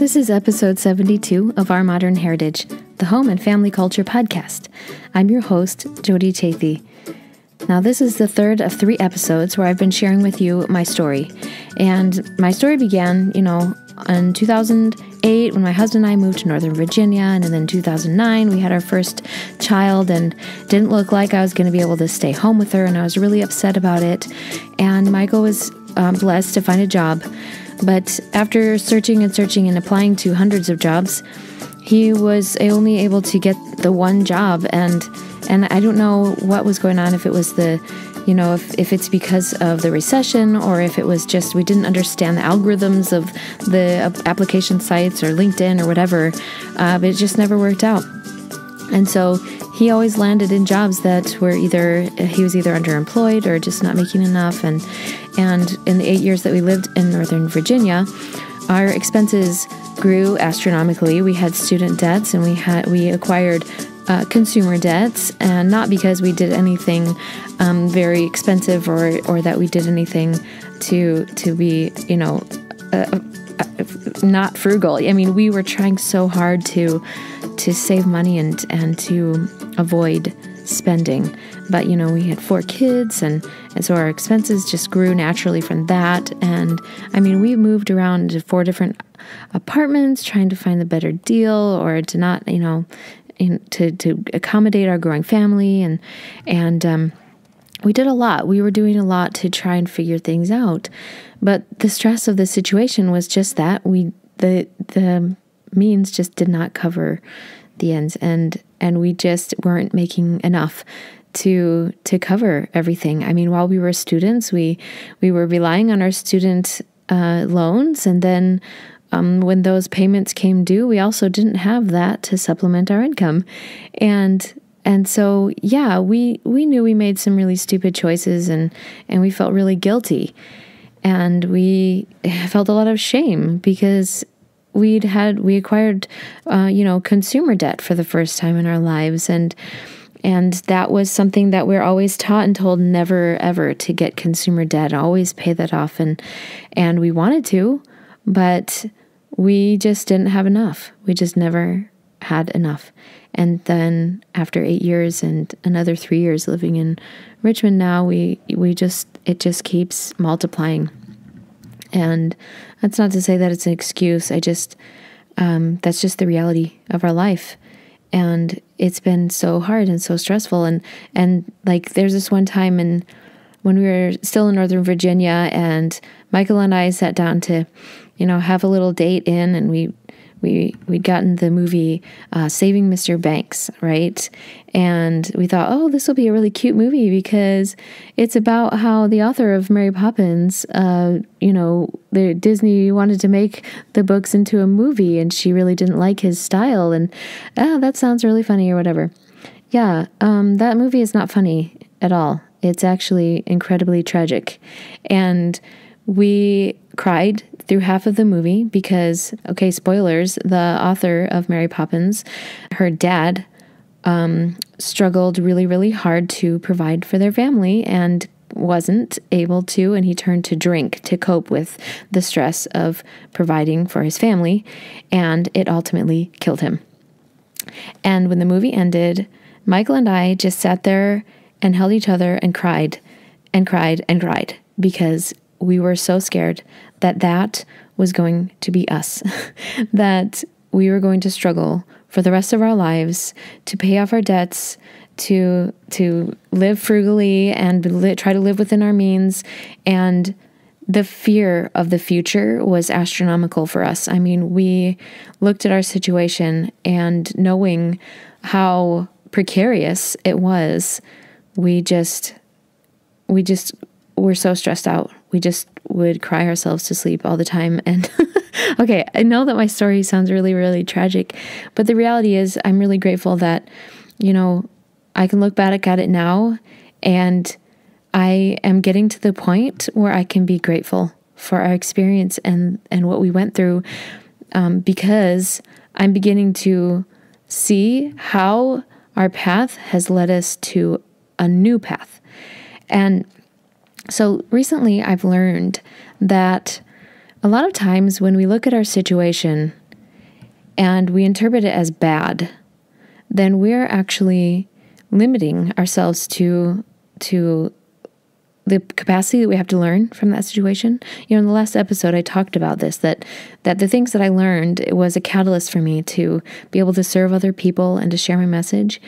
This is episode 72 of Our Modern Heritage, the Home and Family Culture Podcast. I'm your host, Jody Chathy. Now, this is the third of 3 episodes where I've been sharing with you my story. And my story began, in 2008 when my husband and I moved to Northern Virginia, and then in 2009 we had our first child, and didn't look like I was going to be able to stay home with her, and I was really upset about it. And Michael was blessed to find a job. But after searching and applying to hundreds of jobs, he was only able to get the one job. And I don't know what was going on, if it was if it's because of the recession, or if it was just we didn't understand the algorithms of the application sites or LinkedIn or whatever, but it just never worked out. And so he always landed in jobs that were he was either underemployed or just not making enough. And in the 8 years that we lived in Northern Virginia, our expenses grew astronomically. We had student debts, and we acquired consumer debts, and not because we did anything very expensive or that we did anything to be not frugal. I mean, we were trying so hard to save money and to avoid spending. But, we had 4 kids, and so our expenses just grew naturally from that. And, we moved around to 4 different apartments trying to find the better deal, or to not, to accommodate our growing family. And we did a lot. We were doing a lot to try and figure things out. But the stress of the situation was just that the means just did not cover the ends, and we just weren't making enough to cover everything. While we were students, we were relying on our student loans, and then when those payments came due, we also didn't have that to supplement our income. And so, yeah, we knew we made some really stupid choices, and we felt really guilty. And we felt a lot of shame because we acquired, consumer debt for the first time in our lives. And that was something that we're always taught and told never, ever to get consumer debt, always pay that off. And we wanted to, but we just didn't have enough. We just never had enough. And then after 8 years and another 3 years living in Richmond now, it just keeps multiplying. And that's not to say that it's an excuse. That's just the reality of our life. And it's been so hard and so stressful. And like there's this one time when we were still in Northern Virginia, and Michael and I sat down to, have a little date in, and we'd gotten the movie Saving Mr. Banks, right? And we thought, oh, this will be a really cute movie because it's about how the author of Mary Poppins, the Disney wanted to make the books into a movie, and she really didn't like his style, and that sounds really funny or whatever. Yeah, that movie is not funny at all. It's actually incredibly tragic. And we cried through half of the movie because, okay, spoilers, the author of Mary Poppins, her dad struggled really, really hard to provide for their family and wasn't able to, and he turned to drink to cope with the stress of providing for his family, and it ultimately killed him. And when the movie ended, Michael and I just sat there and held each other and cried and cried and cried because we were so scared that was going to be us, that we were going to struggle for the rest of our lives to pay off our debts, to live frugally and try to live within our means. And the fear of the future was astronomical for us. We looked at our situation, and knowing how precarious it was, we just were so stressed out. We just would cry ourselves to sleep all the time. And okay, I know that my story sounds really, really tragic, but the reality is I'm really grateful that, I can look back at it now, and I am getting to the point where I can be grateful for our experience and what we went through, because I'm beginning to see how our path has led us to a new path. And so recently I've learned that a lot of times when we look at our situation and we interpret it as bad, then we're actually limiting ourselves to the capacity that we have to learn from that situation. In the last episode, I talked about this, that the things that I learned, it was a catalyst for me to be able to serve other people and to share my message.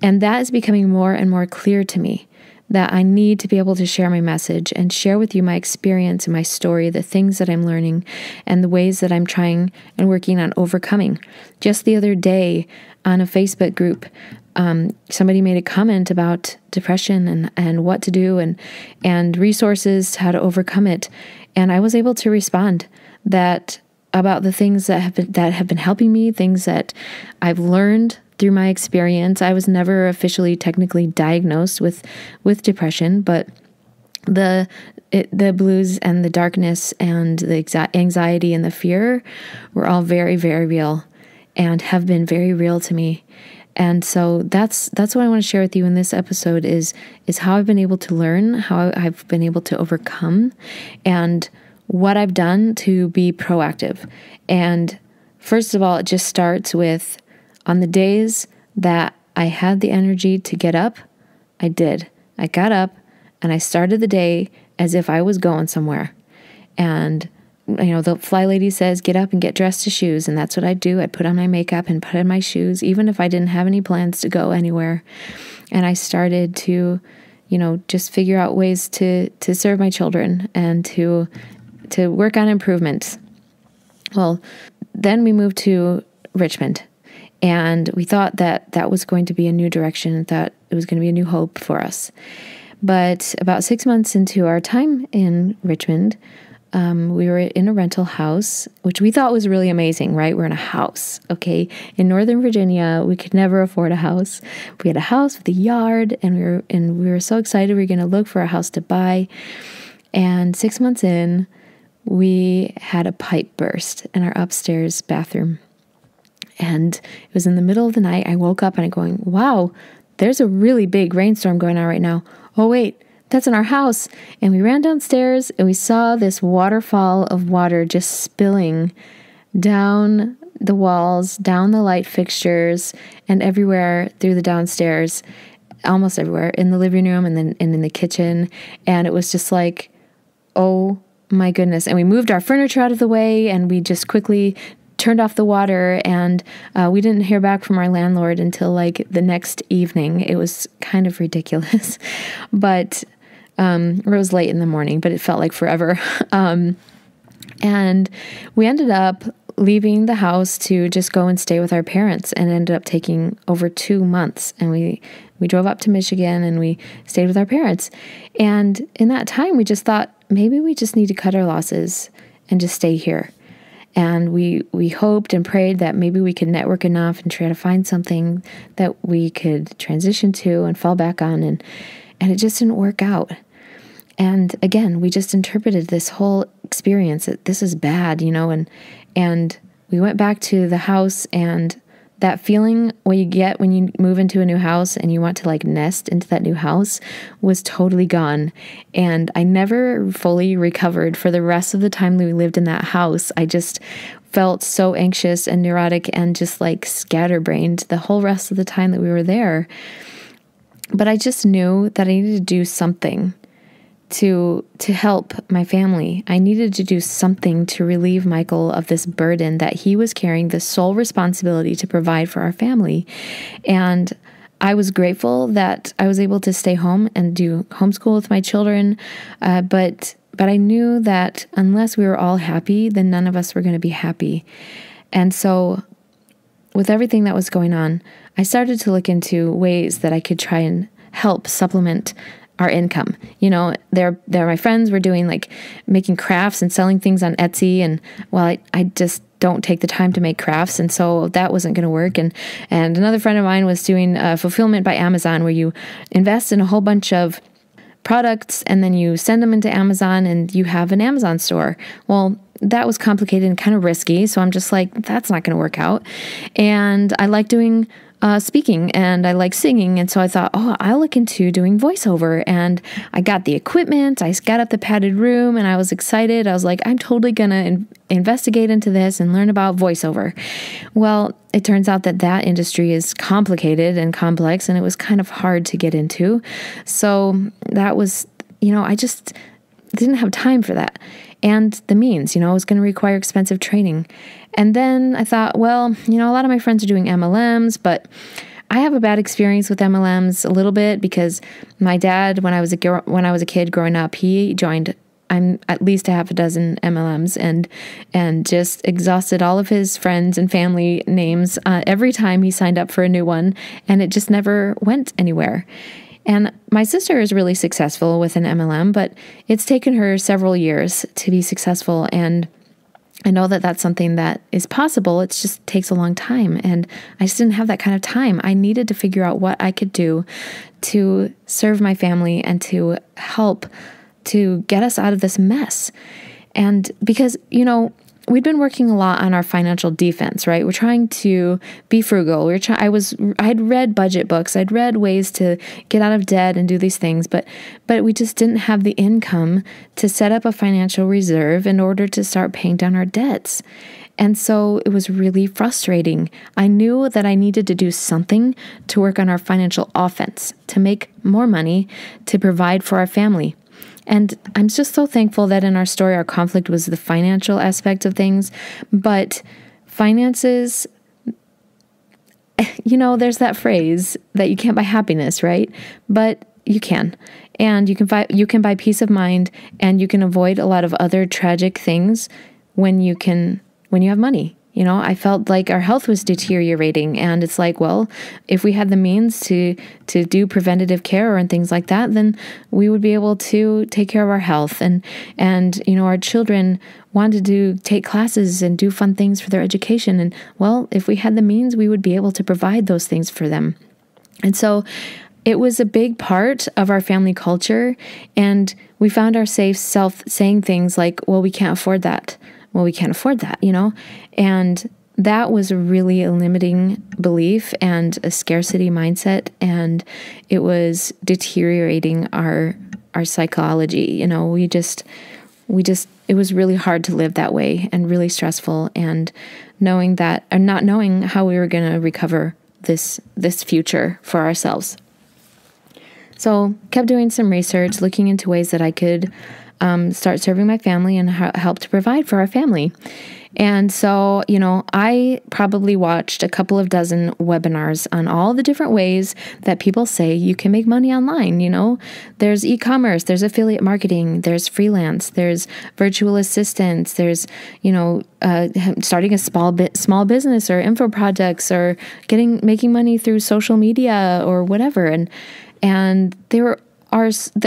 And that is becoming more and more clear to me, that I need to be able to share my message and share with you my experience and my story, the things that I'm learning and the ways that I'm trying and working on overcoming. Just the other day on a Facebook group, somebody made a comment about depression and what to do and resources, how to overcome it. And I was able to respond that about the things that have been helping me, things that I've learned through my experience. I was never officially technically diagnosed with depression, but the blues and the darkness and the anxiety and the fear were all very, very real and have been very real to me. And so that's what I want to share with you in this episode is how I've been able to learn, how I've been able to overcome, and what I've done to be proactive. And first of all, it just starts with, on the days that I had the energy to get up, I did. I got up and I started the day as if I was going somewhere. And the fly lady says, get up and get dressed to shoes. And that's what I'd do. I'd put on my makeup and put on my shoes, even if I didn't have any plans to go anywhere. And I started to, just figure out ways to serve my children and to work on improvements. Well, then we moved to Richmond, and we thought that was going to be a new direction, that it was going to be a new hope for us. But about 6 months into our time in Richmond, we were in a rental house, which we thought was really amazing, right? We're in a house, okay? In Northern Virginia, we could never afford a house. We had a house with a yard, and we were so excited we were going to look for a house to buy. And 6 months in, we had a pipe burst in our upstairs bathroom. And it was in the middle of the night. I woke up and I'm going, wow, there's a really big rainstorm going on right now. Oh, wait. That's in our house. And we ran downstairs and we saw this waterfall of water just spilling down the walls, down the light fixtures, and everywhere through the downstairs, almost everywhere, in the living room and then in the kitchen. And it was just like, oh my goodness. And we moved our furniture out of the way and we just quickly turned off the water, and we didn't hear back from our landlord until like the next evening. It was kind of ridiculous, but it was late in the morning, but it felt like forever. And we ended up leaving the house to just go and stay with our parents, and ended up taking over 2 months. And we drove up to Michigan and we stayed with our parents. And in that time, we just thought maybe we just need to cut our losses and just stay here. And we hoped and prayed that maybe we could network enough and try to find something that we could transition to and fall back on. And it just didn't work out. And again, we just interpreted this whole experience that this is bad, and we went back to the house, and that feeling what you get when you move into a new house and you want to like nest into that new house was totally gone. And I never fully recovered for the rest of the time that we lived in that house. I just felt so anxious and neurotic and just like scatterbrained the whole rest of the time that we were there. But I just knew that I needed to do something to help my family. I needed to do something to relieve Michael of this burden that he was carrying, the sole responsibility to provide for our family. And I was grateful that I was able to stay home and do homeschool with my children. But I knew that unless we were all happy, then none of us were going to be happy. And so with everything that was going on, I started to look into ways that I could try and help supplement our income. There my friends were doing like making crafts and selling things on Etsy, and well, I just don't take the time to make crafts, and so that wasn't going to work. And another friend of mine was doing fulfillment by Amazon, where you invest in a whole bunch of products and then you send them into Amazon and you have an Amazon store. Well, that was complicated and kind of risky, so I'm just like, that's not going to work out. And I like doing speaking and I like singing. And so I thought, oh, I'll look into doing voiceover. And I got the equipment. I got up the padded room and I was excited. I was like, I'm totally going to investigate into this and learn about voiceover. Well, it turns out that industry is complicated and complex, and it was kind of hard to get into. So that was, I just didn't have time for that. And the means, it was going to require expensive training. And then I thought, well, a lot of my friends are doing MLMs, but I have a bad experience with MLMs a little bit because my dad, when I was a kid growing up, he joined at least a half a dozen MLMs and just exhausted all of his friends and family names every time he signed up for a new one, and it just never went anywhere. And my sister is really successful with an MLM, but it's taken her several years to be successful. And I know that that's something that is possible. It just takes a long time. And I just didn't have that kind of time. I needed to figure out what I could do to serve my family and to help to get us out of this mess. And because, we'd been working a lot on our financial defense, right? We're trying to be frugal. I had read budget books. I'd read ways to get out of debt and do these things, but we just didn't have the income to set up a financial reserve in order to start paying down our debts. And so it was really frustrating. I knew that I needed to do something to work on our financial offense, to make more money, to provide for our family. And I'm just so thankful that in our story, our conflict was the financial aspect of things. But finances, there's that phrase that you can't buy happiness, right? But you can. And you can buy peace of mind, and you can avoid a lot of other tragic things when you have money. I felt like our health was deteriorating, and it's like, well, if we had the means to do preventative care and things like that, then we would be able to take care of our health. And our children wanted to take classes and do fun things for their education. And well, if we had the means, we would be able to provide those things for them. And so it was a big part of our family culture. And we found ourselves saying things like, well, we can't afford that. Well, we can't afford that, And that was really a limiting belief and a scarcity mindset, and it was deteriorating our psychology. It was really hard to live that way and really stressful, and not knowing how we were going to recover this future for ourselves. So kept doing some research, looking into ways that I could start serving my family and help to provide for our family. And so, I probably watched a couple of dozen webinars on all the different ways that people say you can make money online. There's e-commerce, there's affiliate marketing, there's freelance, there's virtual assistants, there's, starting a small business or info projects or making money through social media or whatever. And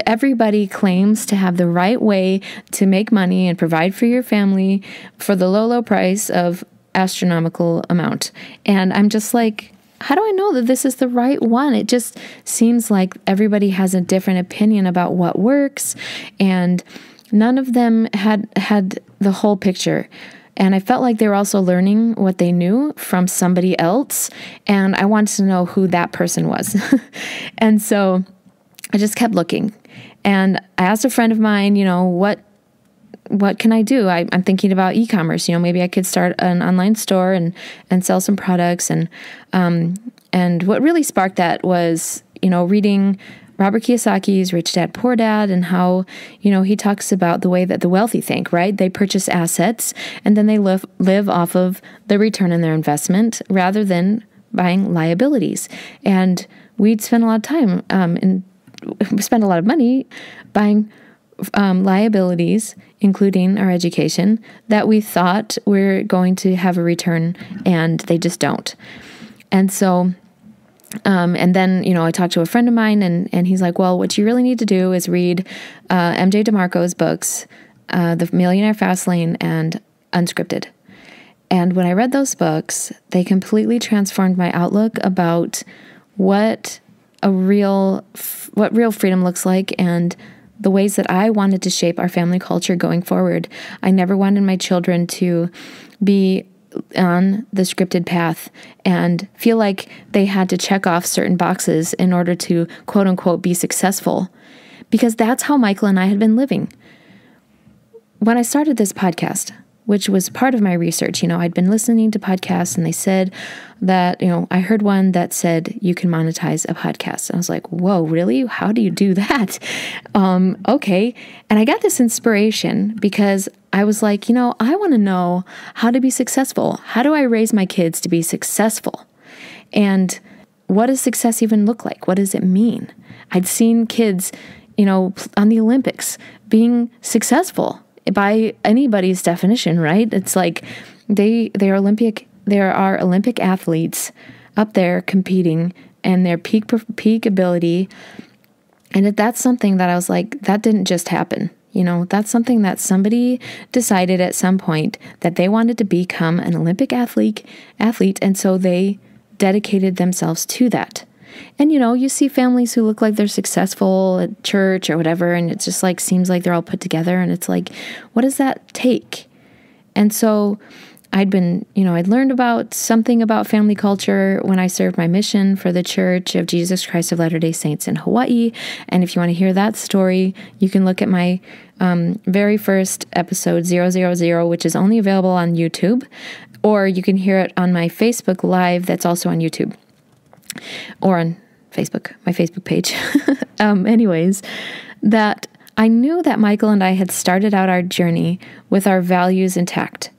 everybody claims to have the right way to make money and provide for your family for the low price of astronomical amount. And I'm just like, how do I know that this is the right one? It just seems like everybody has a different opinion about what works, and none of them had the whole picture. And I felt like they were also learning what they knew from somebody else, and I wanted to know who that person was. And so I just kept looking, and I asked a friend of mine, what can I do? I'm thinking about e-commerce. Maybe I could start an online store and sell some products. And what really sparked that was, reading Robert Kiyosaki's Rich Dad, Poor Dad, and how, he talks about the way that the wealthy think, right? They purchase assets and then they live off of the return on their investment rather than buying liabilities. And we'd spend a lot of time we spend a lot of money buying liabilities, including our education, that we thought were going to have a return, and they just don't. And so, and then, I talked to a friend of mine, and he's like, well, what you really need to do is read MJ DeMarco's books, The Millionaire Fastlane and Unscripted. And when I read those books, they completely transformed my outlook about what real freedom looks like, and the ways that I wanted to shape our family culture going forward. I never wanted my children to be on the scripted path and feel like they had to check off certain boxes in order to, quote unquote, be successful. Because that's how Michael and I had been living. When I started this podcast, which was part of my research, I'd been listening to podcasts and they said that, I heard one that said you can monetize a podcast. And I was like, whoa, really? How do you do that? Okay. And I got this inspiration because I was like, I want to know how to be successful. How do I raise my kids to be successful? And what does success even look like? What does it mean? I'd seen kids, on the Olympics being successful by anybody's definition, right? It's like there are Olympic athletes up there competing and their peak ability. And that's something that I was like, that didn't just happen. That's something that somebody decided at some point that they wanted to become an Olympic athlete. And so they dedicated themselves to that. And, you see families who look like they're successful at church or whatever, and it's just like, seems like they're all put together. And it's like, what does that take? And so I'd learned about something about family culture when I served my mission for the Church of Jesus Christ of Latter-day Saints in Hawaii. And if you want to hear that story, you can look at my very first episode 000, which is only available on YouTube, or you can hear it on my Facebook Live that's also on YouTube. Or on Facebook, my Facebook page. Anyways, that I knew that Michael and I had started out our journey with our values intact.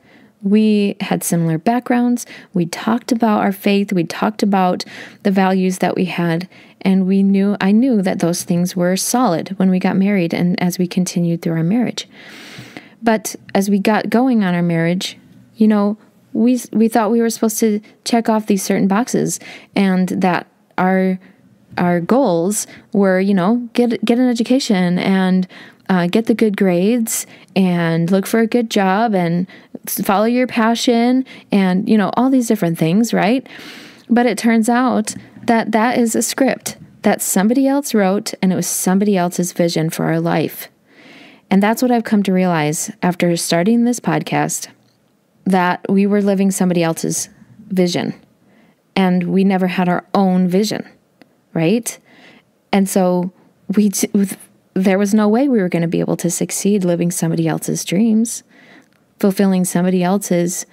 We had similar backgrounds. We talked about our faith. We talked about the values that we had. And I knew that those things were solid when we got married and as we continued through our marriage. But as we got going on our marriage, we thought we were supposed to check off these certain boxes and that our goals were, get an education and get the good grades and look for a good job and follow your passion and, all these different things, right? But it turns out that that is a script that somebody else wrote and it was somebody else's vision for our life. And that's what I've come to realize after starting this podcast, that we were living somebody else's vision and we never had our own vision, right? And so there was no way we were going to be able to succeed living somebody else's dreams, fulfilling somebody else's,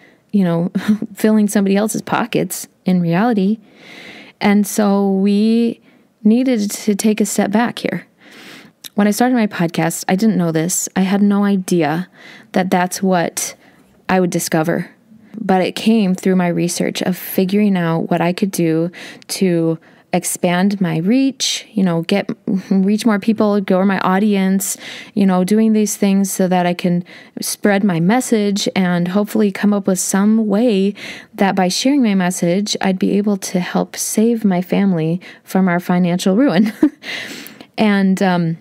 filling somebody else's pockets in reality. And so we needed to take a step back here. When I started my podcast, I didn't know this. I had no idea that that's what I would discover. But it came through my research of figuring out what I could do to expand my reach, reach more people, grow my audience, doing these things so that I can spread my message and hopefully come up with some way that by sharing my message, I'd be able to help save my family from our financial ruin. And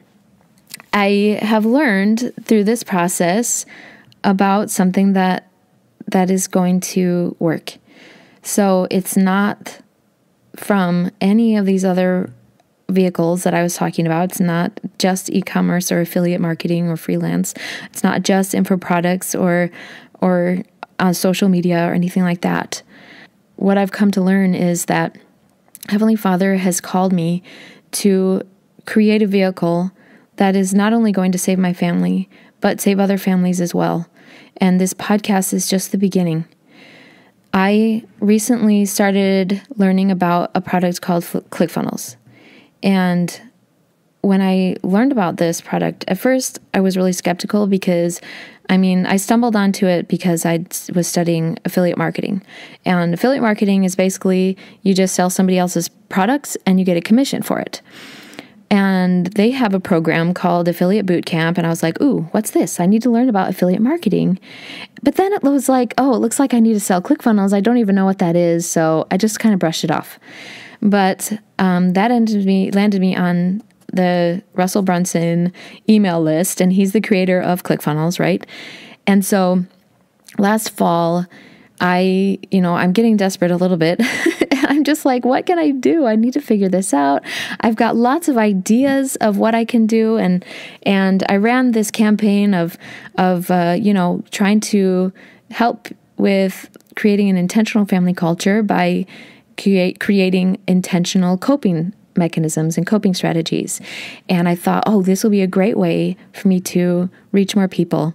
I have learned through this process about something that is going to work. So it's not from any of these other vehicles that I was talking about. It's not just e-commerce or affiliate marketing or freelance. It's not just info products or social media or anything like that. What I've come to learn is that Heavenly Father has called me to create a vehicle that is not only going to save my family, but save other families as well. And this podcast is just the beginning. I recently started learning about a product called ClickFunnels. And when I learned about this product, at first I was really skeptical because, I stumbled onto it because I was studying affiliate marketing. And affiliate marketing is basically you just sell somebody else's products and you get a commission for it. And they have a program called Affiliate Bootcamp. And I was like, ooh, what's this? I need to learn about affiliate marketing. But then it was like, oh, it looks like I need to sell ClickFunnels. I don't even know what that is. So I just kind of brushed it off. But that landed me on the Russell Brunson email list. And he's the creator of ClickFunnels, right? And so last fall, I'm getting desperate a little bit. I'm just like, what can I do? I need to figure this out. I've got lots of ideas of what I can do. And I ran this campaign of trying to help with creating an intentional family culture by creating intentional coping mechanisms and coping strategies. And I thought, oh, this will be a great way for me to reach more people.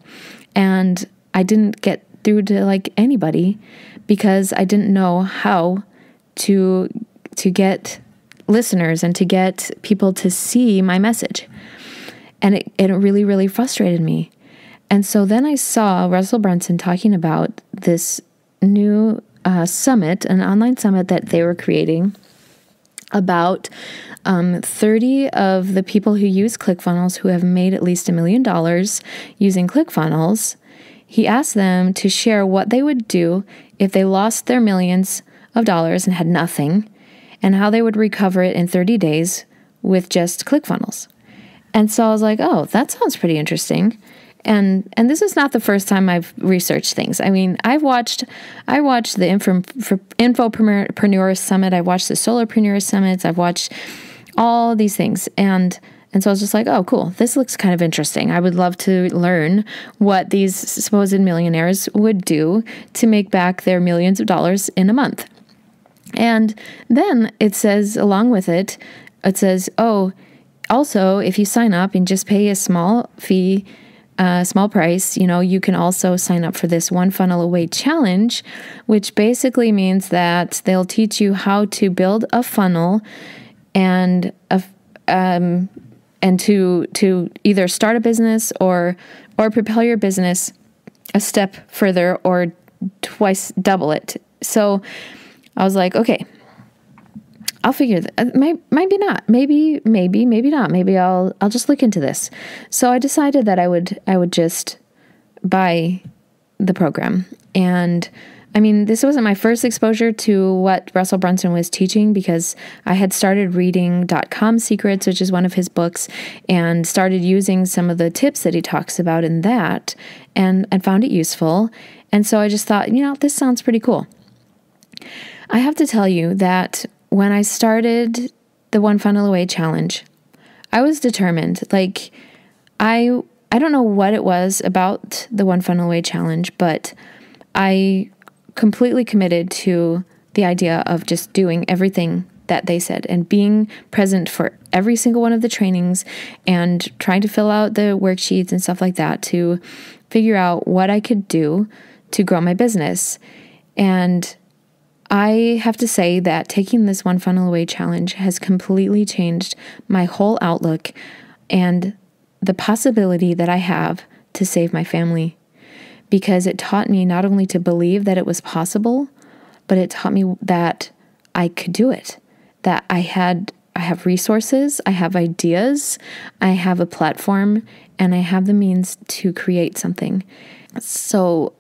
And I didn't get through to like anybody because I didn't know how to get listeners and to get people to see my message. And it really, really frustrated me. And so then I saw Russell Brunson talking about this new summit, an online summit that they were creating about 30 of the people who use ClickFunnels who have made at least $1 million using ClickFunnels. He asked them to share what they would do if they lost their millions of dollars and had nothing, and how they would recover it in 30 days with just ClickFunnels. And so I was like, oh, that sounds pretty interesting. And this is not the first time I've researched things. I mean, I watched the Infopreneur Summit. I watched the Solopreneur Summits. I've watched all these things. And so I was just like, oh, cool. This looks kind of interesting. I would love to learn what these supposed millionaires would do to make back their millions of dollars in a month. And then it says, along with it, oh, also, if you sign up and just pay a small fee, small price, you can also sign up for this One Funnel Away challenge, which basically means that they'll teach you how to build a funnel and to either start a business or propel your business a step further or twice double it. So I was like, okay, I'll figure that. Maybe not. Maybe not. Maybe I'll just look into this. So I decided that I would just buy the program. And I mean, this wasn't my first exposure to what Russell Brunson was teaching, because I had started reading .com Secrets, which is one of his books, and started using some of the tips that he talks about in that, and found it useful. And so I just thought, this sounds pretty cool. I have to tell you that when I started the One Funnel Away challenge, I was determined. Like, I don't know what it was about the One Funnel Away challenge, but I completely committed to the idea of just doing everything that they said and being present for every single one of the trainings and trying to fill out the worksheets and stuff like that to figure out what I could do to grow my business. And I have to say that taking this One Funnel Away challenge has completely changed my whole outlook and the possibility that I have to save my family, because it taught me not only to believe that it was possible, but it taught me that I could do it, that I have resources, I have ideas, I have a platform, and I have the means to create something. So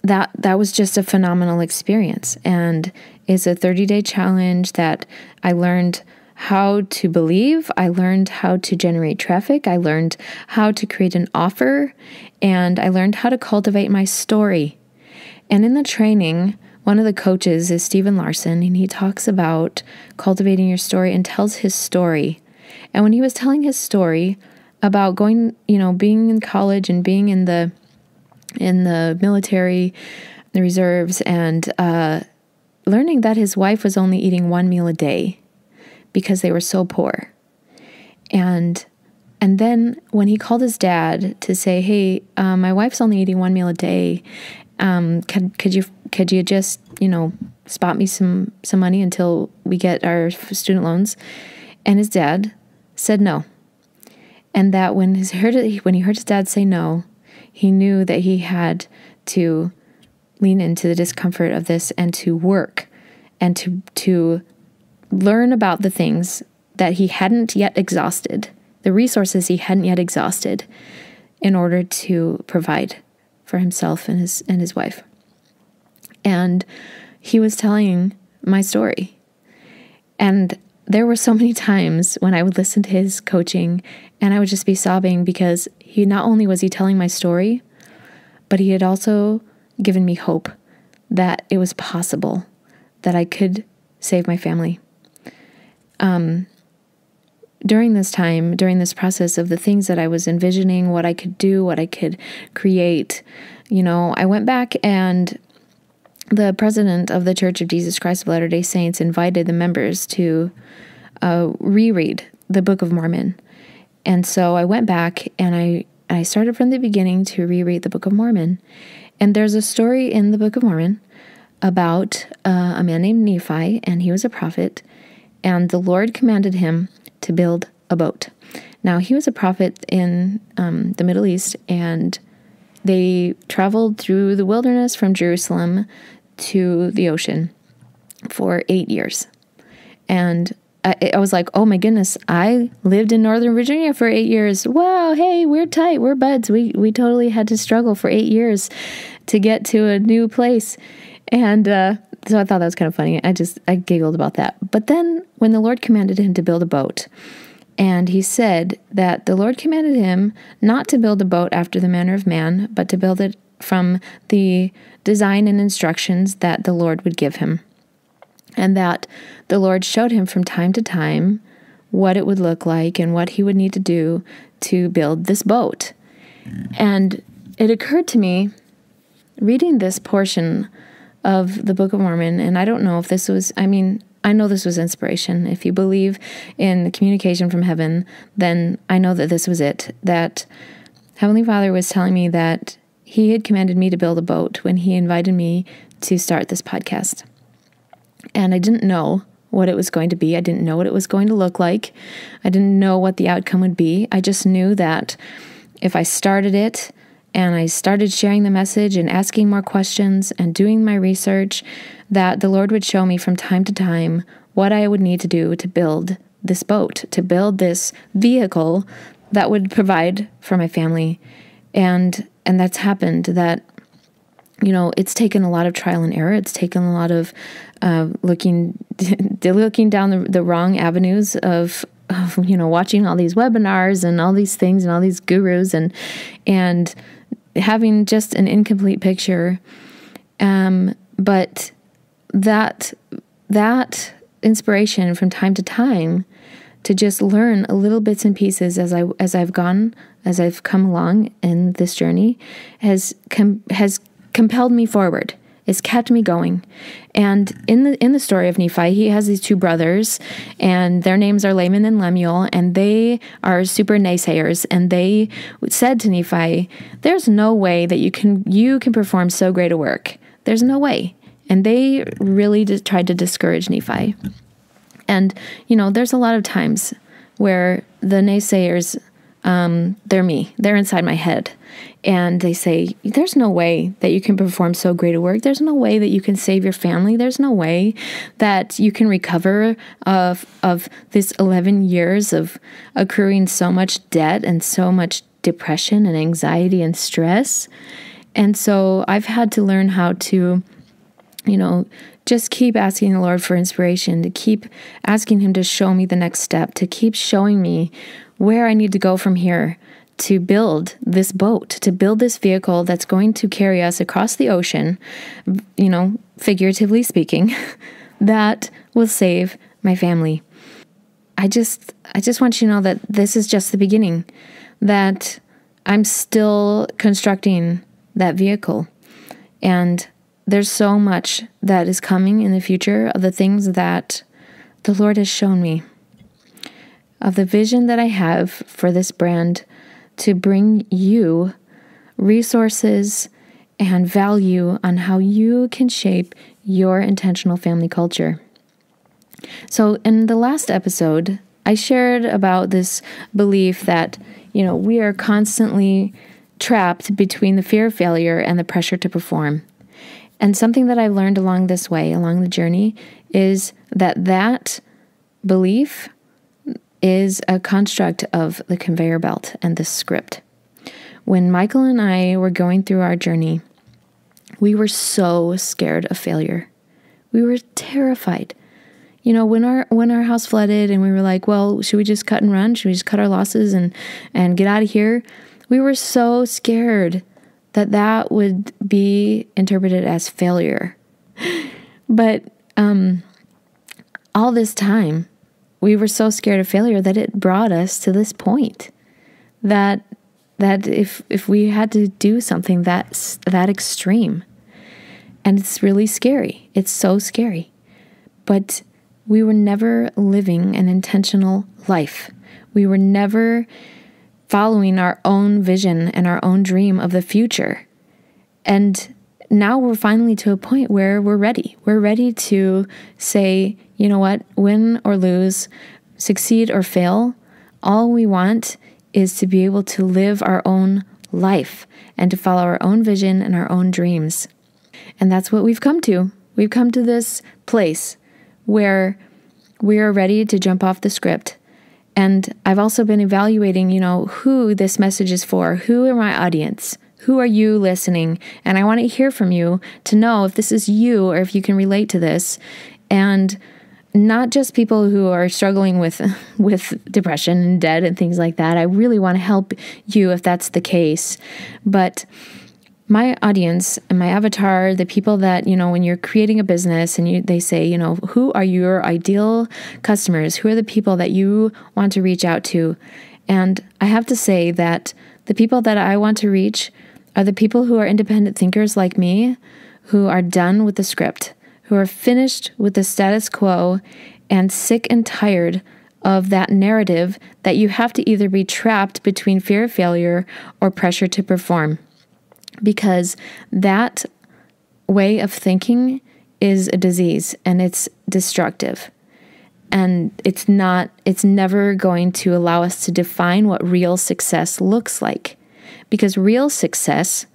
that was just a phenomenal experience, and it's a 30-day challenge that I learned how to believe. I learned how to generate traffic. I learned how to create an offer, and I learned how to cultivate my story. And in the training, one of the coaches is Stephen Larson, and he talks about cultivating your story and tells his story. And when he was telling his story about going, being in college and being in the military, the reserves, and learning that his wife was only eating one meal a day because they were so poor. And then when he called his dad to say, hey, my wife's only eating one meal a day, could you just, spot me some money until we get our student loans? And his dad said no. And that when he heard his dad say no, he knew that he had to lean into the discomfort of this and to work and to learn about the things that he hadn't yet exhausted, the resources he hadn't yet exhausted, in order to provide for himself and his wife. And he was telling my story. And there were so many times when I would listen to his coaching and I would just be sobbing, because he not only was he telling my story, but he had also given me hope that it was possible, that I could save my family. During this process of the things that I was envisioning, what I could do, what I could create, I went back and the president of the Church of Jesus Christ of Latter-day Saints invited the members to reread the Book of Mormon. And so I went back and I started from the beginning to reread the Book of Mormon. And there's a story in the Book of Mormon about a man named Nephi, and he was a prophet, and the Lord commanded him to build a boat. Now, he was a prophet in the Middle East, and they traveled through the wilderness from Jerusalem to the ocean for 8 years. And I was like, oh my goodness, I lived in Northern Virginia for 8 years. Wow, hey, we're tight, we're buds. We totally had to struggle for 8 years to get to a new place. And so I thought that was kind of funny. I giggled about that. But then when the Lord commanded him to build a boat, and he said that the Lord commanded him not to build a boat after the manner of man, but to build it from the design and instructions that the Lord would give him. And that the Lord showed him from time to time what it would look like and what he would need to do to build this boat. And it occurred to me, reading this portion of the Book of Mormon, and I don't know if this was, I know this was inspiration. If you believe in communication from heaven, then I know that this was it. That Heavenly Father was telling me that He had commanded me to build a boat when He invited me to start this podcast. And I didn't know what it was going to be. I didn't know what it was going to look like. I didn't know what the outcome would be. I just knew that if I started it and I started sharing the message and asking more questions and doing my research, that the Lord would show me from time to time what I would need to do to build this boat, to build this vehicle that would provide for my family. And that's happened. That, it's taken a lot of trial and error. It's taken a lot of looking down the wrong avenues of watching all these webinars and all these things and all these gurus and having just an incomplete picture. But that inspiration from time to time to just learn a little bits and pieces as I've come along in this journey has compelled me forward. It's kept me going. And in the story of Nephi, he has these two brothers, and their names are Laman and Lemuel, and they are super naysayers. And they said to Nephi, "There's no way that you can perform so great a work. There's no way." And they really tried to discourage Nephi. And there's a lot of times where the naysayers, they're me. They're inside my head. And they say, there's no way that you can perform so great a work. There's no way that you can save your family. There's no way that you can recover of this 11 years of accruing so much debt and so much depression and anxiety and stress. And so I've had to learn how to, just keep asking the Lord for inspiration, to keep asking Him to show me the next step, to keep showing me where I need to go from here to build this boat, to build this vehicle that's going to carry us across the ocean, figuratively speaking, that will save my family. I just want you to know that this is just the beginning, that I'm still constructing that vehicle. And there's so much that is coming in the future of the things that the Lord has shown me, of the vision that I have for this brand to bring you resources and value on how you can shape your intentional family culture. So in the last episode, I shared about this belief that, we are constantly trapped between the fear of failure and the pressure to perform. And something that I've learned along the journey, is that belief is a construct of the conveyor belt and the script. When Michael and I were going through our journey, we were so scared of failure. We were terrified. When our house flooded and we were like, well, should we just cut and run? Should we just cut our losses and get out of here? We were so scared that would be interpreted as failure. But all this time, we were so scared of failure that it brought us to this point. That if we had to do something that extreme. And it's really scary. It's so scary. But we were never living an intentional life. We were never following our own vision and our own dream of the future. And now we're finally to a point where we're ready. We're ready to say, you know what, win or lose, succeed or fail, all we want is to be able to live our own life and to follow our own vision and our own dreams. And that's what we've come to. We've come to this place where we are ready to jump off the script. And I've also been evaluating, who this message is for. Who are my audience? Who are you listening? And I want to hear from you to know if this is you or if you can relate to this. And not just people who are struggling with depression and debt and things like that. I really want to help you if that's the case. But my audience and my avatar, the people that, when you're creating a business and they say, who are your ideal customers? Who are the people that you want to reach out to? And I have to say that the people that I want to reach are the people who are independent thinkers like me, who are done with the script, who are finished with the status quo and sick and tired of that narrative that you have to either be trapped between fear of failure or pressure to perform. Because that way of thinking is a disease and it's destructive. And it's never going to allow us to define what real success looks like. Because real success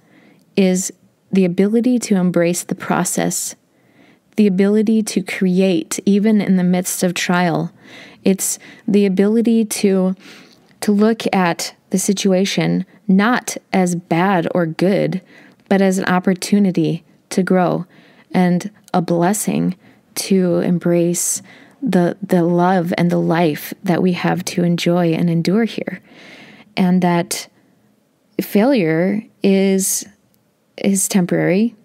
is the ability to embrace the process, the ability to create even in the midst of trial. It's the ability to look at the situation not as bad or good, but as an opportunity to grow and a blessing to embrace the love and the life that we have to enjoy and endure here. And that failure is temporary.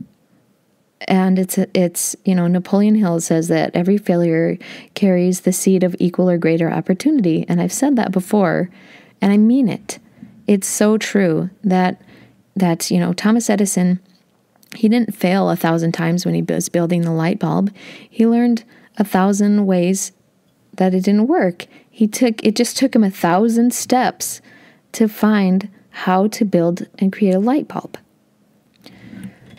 And it's Napoleon Hill says that every failure carries the seed of equal or greater opportunity. And I've said that before, and I mean it. It's so true that Thomas Edison, he didn't fail 1,000 times when he was building the light bulb. He learned 1,000 ways that it didn't work. It just took him 1,000 steps to find how to build and create a light bulb.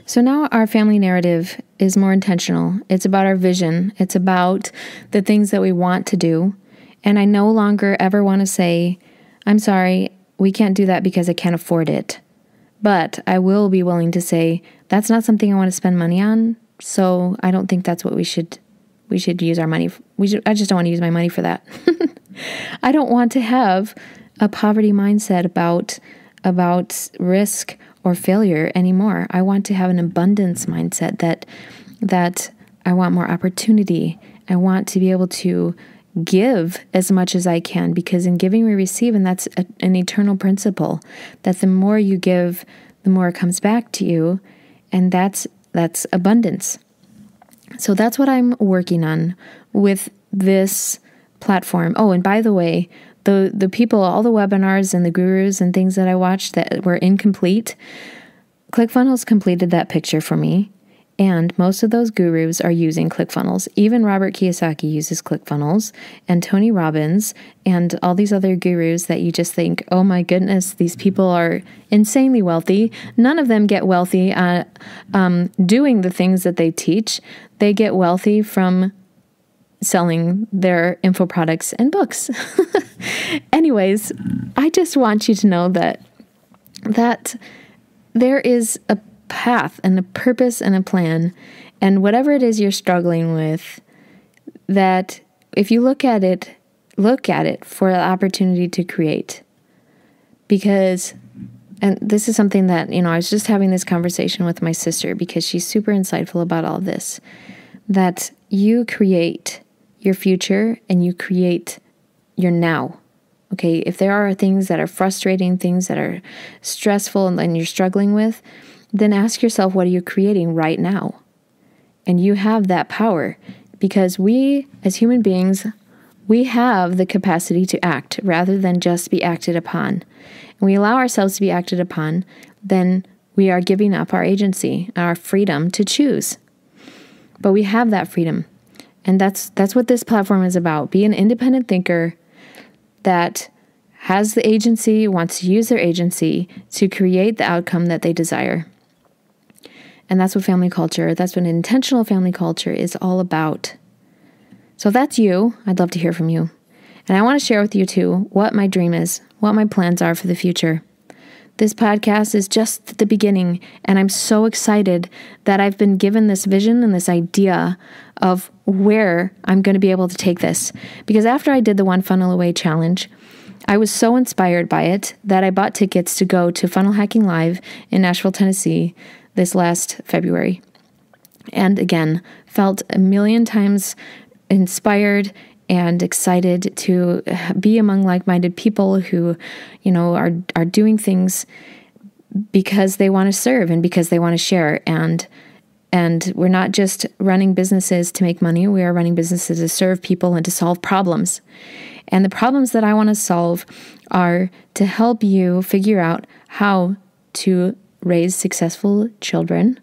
So now our family narrative is more intentional. It's about our vision. It's about the things that we want to do. And I no longer ever want to say, I'm sorry, we can't do that because I can't afford it. But I will be willing to say, that's not something I want to spend money on. So I don't think that's what we should use our money. I just don't want to use my money for that. I don't want to have a poverty mindset about risk or failure anymore. I want to have an abundance mindset that I want more opportunity. I want to be able to give as much as I can, because in giving we receive, and that's an eternal principle, that the more you give, the more it comes back to you, and that's abundance. So that's what I'm working on with this platform. Oh, and by the way, the people, all the webinars and the gurus and things that I watched that were incomplete, ClickFunnels completed that picture for me. And most of those gurus are using ClickFunnels. Even Robert Kiyosaki uses ClickFunnels, and Tony Robbins, and all these other gurus that you just think, oh my goodness, these people are insanely wealthy. None of them get wealthy doing the things that they teach. They get wealthy from selling their info products and books. Anyways, I just want you to know that there is a path and a purpose and a plan, and whatever it is you're struggling with, that if you look at it for the opportunity to create. Because, and this is something that, I was just having this conversation with my sister because she's super insightful about all this, that you create your future and you create your now. Okay, if there are things that are frustrating, things that are stressful and you're struggling with, then ask yourself, what are you creating right now? And you have that power, because we, as human beings, we have the capacity to act rather than just be acted upon. And we allow ourselves to be acted upon, then we are giving up our agency, our freedom to choose. But we have that freedom. And that's what this platform is about. Be an independent thinker that has the agency, wants to use their agency to create the outcome that they desire. And that's what family culture, that's what intentional family culture is all about. So if that's you, I'd love to hear from you. And I want to share with you too what my dream is, what my plans are for the future. This podcast is just the beginning, and I'm so excited that I've been given this vision and this idea of where I'm going to be able to take this. Because after I did the One Funnel Away challenge, I was so inspired by it that I bought tickets to go to Funnel Hacking Live in Nashville, Tennessee this last February. And again, felt a million times inspired and excited to be among like-minded people who, are doing things because they want to serve and because they want to share. And we're not just running businesses to make money. We are running businesses to serve people and to solve problems. And the problems that I want to solve are to help you figure out how to raise successful children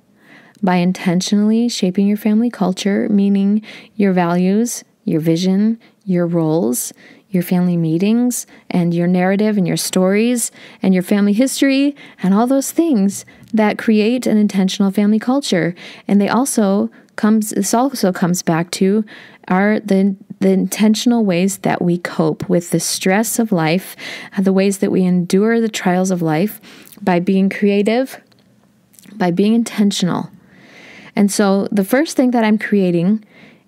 by intentionally shaping your family culture, meaning your values, your vision, your roles, your family meetings, and your narrative and your stories and your family history and all those things that create an intentional family culture. And this also comes back to the intentional ways that we cope with the stress of life, the ways that we endure the trials of life by being creative, by being intentional. And so the first thing that I'm creating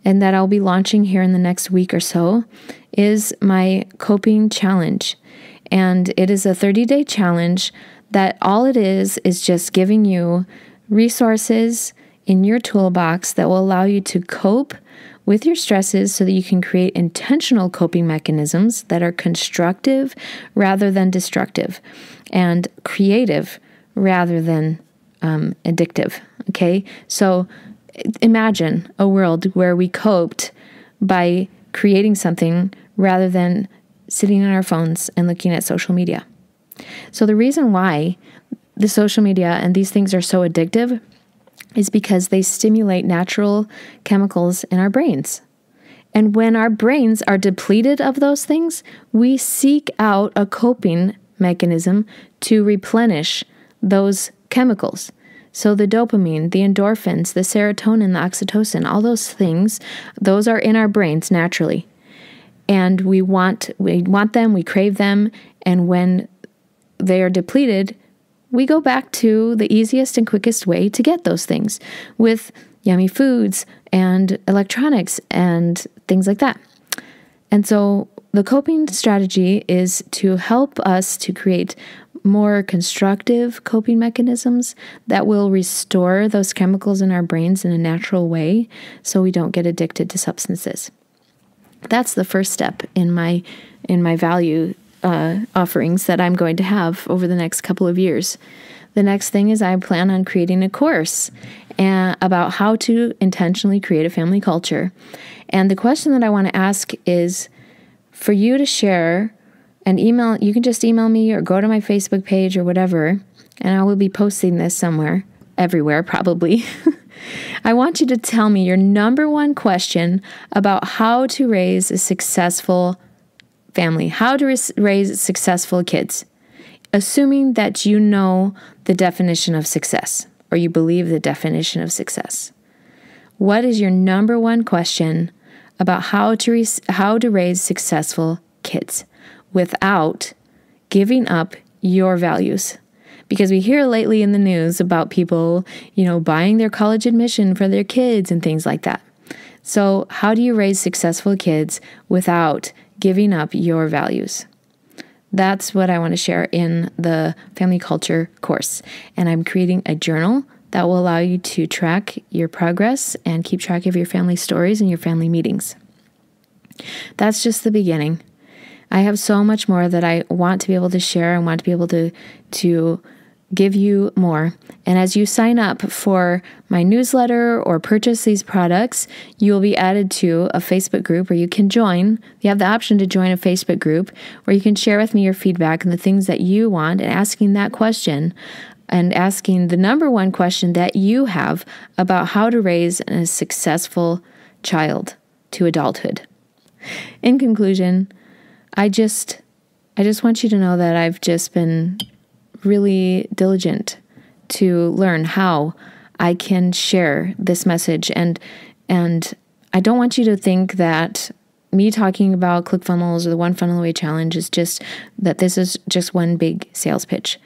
and that I'll be launching here in the next week or so is my coping challenge. And it is a 30-day challenge that all it is just giving you resources in your toolbox that will allow you to cope with your stresses so that you can create intentional coping mechanisms that are constructive rather than destructive and creative rather than addictive. Okay? So imagine a world where we coped by creating something rather than sitting on our phones and looking at social media. So the reason why the social media and these things are so addictive is because they stimulate natural chemicals in our brains. And when our brains are depleted of those things, we seek out a coping mechanism to replenish those chemicals. So the dopamine, the endorphins, the serotonin, the oxytocin, all those things, those are in our brains naturally. And we want them, we crave them, and when they are depleted, we go back to the easiest and quickest way to get those things with yummy foods and electronics and things like that. And so the coping strategy is to help us to create more constructive coping mechanisms that will restore those chemicals in our brains in a natural way so we don't get addicted to substances. That's the first step in my value offerings that I'm going to have over the next couple of years. The next thing is I plan on creating a course about how to intentionally create a family culture. And the question that I want to ask is for you to share an email. You can just email me or go to my Facebook page or whatever, and I will be posting this somewhere, everywhere probably. I want you to tell me your number one question about how to raise a successful family, how to raise successful kids, assuming that you know the definition of success or you believe the definition of success. What is your number one question about how to raise successful kids without giving up your values? Because we hear lately in the news about people, buying their college admission for their kids and things like that. So how do you raise successful kids without giving up your values? That's what I want to share in the family culture course. And I'm creating a journal that will allow you to track your progress and keep track of your family stories and your family meetings. That's just the beginning. I have so much more that I want to be able to share. I want to be able to give you more. And as you sign up for my newsletter or purchase these products, you will be added to a Facebook group where you can join. You have the option to join a Facebook group where you can share with me your feedback and the things that you want and asking that question and asking the number one question that you have about how to raise a successful child to adulthood. In conclusion, I just want you to know that I've just been really diligent to learn how I can share this message. And I don't want you to think that me talking about ClickFunnels or the One Funnel Away Challenge is just that this is just one big sales pitch.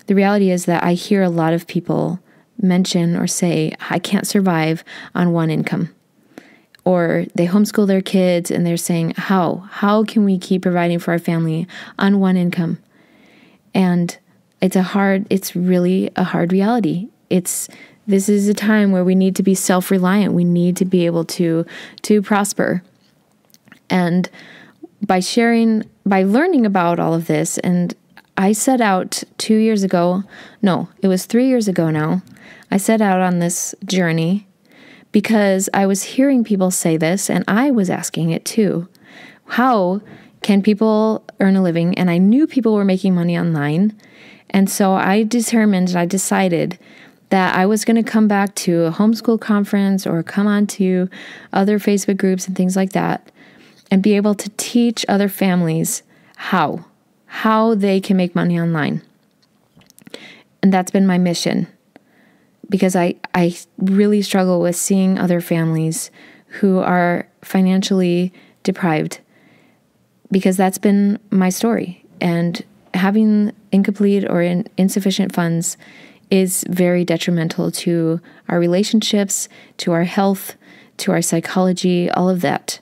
The reality is that I hear a lot of people mention or say, I can't survive on one income. Or they homeschool their kids and they're saying, how can we keep providing for our family on one income? And it's really a hard reality. This is a time where we need to be self-reliant. We need to be able to prosper. And by learning about all of this, and I set out 2 years ago, no, it was 3 years ago now, I set out on this journey because I was hearing people say this, and I was asking it too. How can people earn a living? And I knew people were making money online, and so I decided that I was going to come back to a homeschool conference or come on to other Facebook groups and things like that and be able to teach other families how they can make money online. And that's been my mission, because I really struggle with seeing other families who are financially deprived, because that's been my story. And having incomplete or insufficient funds is very detrimental to our relationships, to our health, to our psychology, all of that.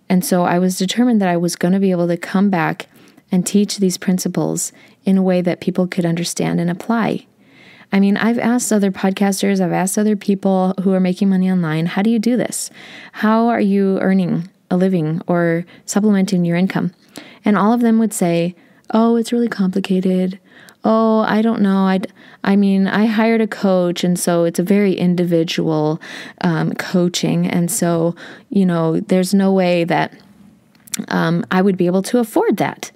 And so I was determined that I was going to be able to come back and teach these principles in a way that people could understand and apply. I mean, I've asked other podcasters, I've asked other people who are making money online, how do you do this? How are you earning a living or supplementing your income? And all of them would say, oh, it's really complicated. Oh, I don't know. I hired a coach, and so it's a very individual coaching. And so, there's no way that I would be able to afford that.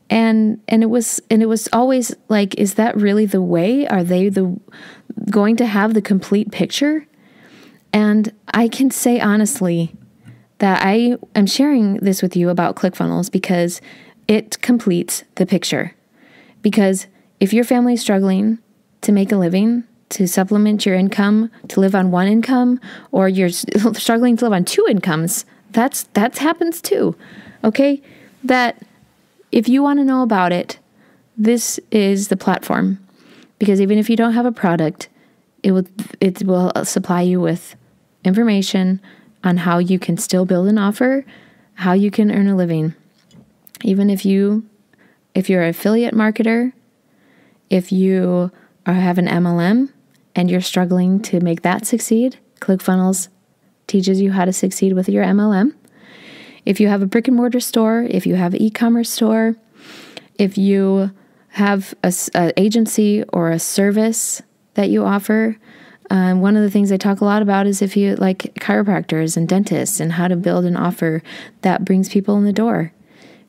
And it was always like, is that really the way? Are they going to have the complete picture? And I can say honestly that I am sharing this with you about ClickFunnels because it completes the picture. Because if your family is struggling to make a living, to supplement your income, to live on one income, or you're struggling to live on two incomes, that happens too. Okay? That if you want to know about it, this is the platform. Because even if you don't have a product, it will supply you with information on how you can still build an offer, how you can earn a living. Even if you're an affiliate marketer, if you have an MLM and you're struggling to make that succeed, ClickFunnels teaches you how to succeed with your MLM. If you have a brick and mortar store, if you have an e-commerce store, if you have an agency or a service that you offer, one of the things I talk a lot about is if you like chiropractors and dentists and how to build an offer that brings people in the door.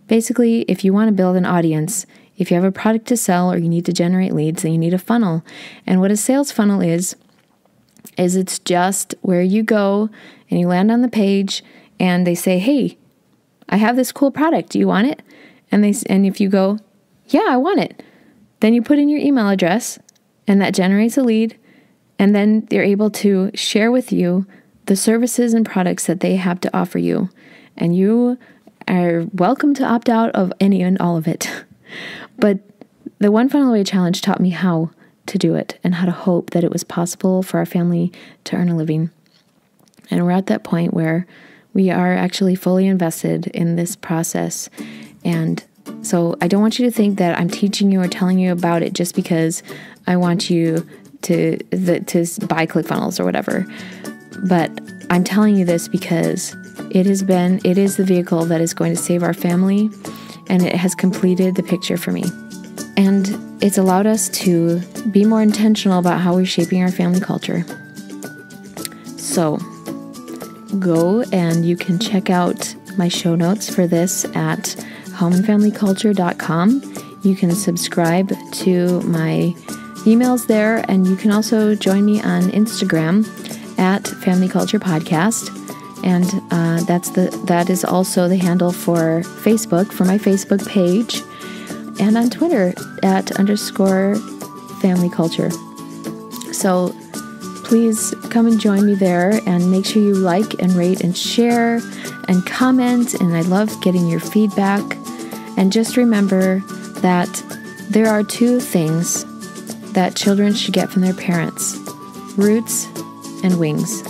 Basically, if you want to build an audience, if you have a product to sell or you need to generate leads, then you need a funnel. And what a sales funnel is it's just where you go and you land on the page and they say, hey, I have this cool product. Do you want it? And if you go, yeah, I want it, then you put in your email address and that generates a lead. And then they're able to share with you the services and products that they have to offer you. And you are welcome to opt out of any and all of it. But the One Funnel Away Challenge taught me how to do it and how to hope that it was possible for our family to earn a living. And we're at that point where we are actually fully invested in this process. And so I don't want you to think that I'm teaching you or telling you about it just because I want you to buy ClickFunnels or whatever. But I'm telling you this because it is the vehicle that is going to save our family, and it has completed the picture for me. And it's allowed us to be more intentional about how we're shaping our family culture. So go and you can check out my show notes for this at homeandfamilyculture.com. You can subscribe to my emails there, and you can also join me on Instagram at Family Culture Podcast, and that is also the handle for Facebook, for my Facebook page, and on Twitter at _Family Culture. So please come and join me there, and make sure you like and rate and share and comment, and I love getting your feedback. And just remember that there are two things that children should get from their parents: roots and wings.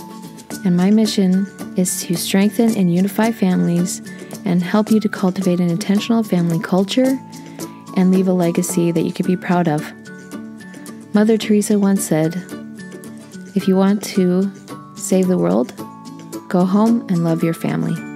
And my mission is to strengthen and unify families and help you to cultivate an intentional family culture and leave a legacy that you can be proud of. Mother Teresa once said, "If you want to save the world, go home and love your family."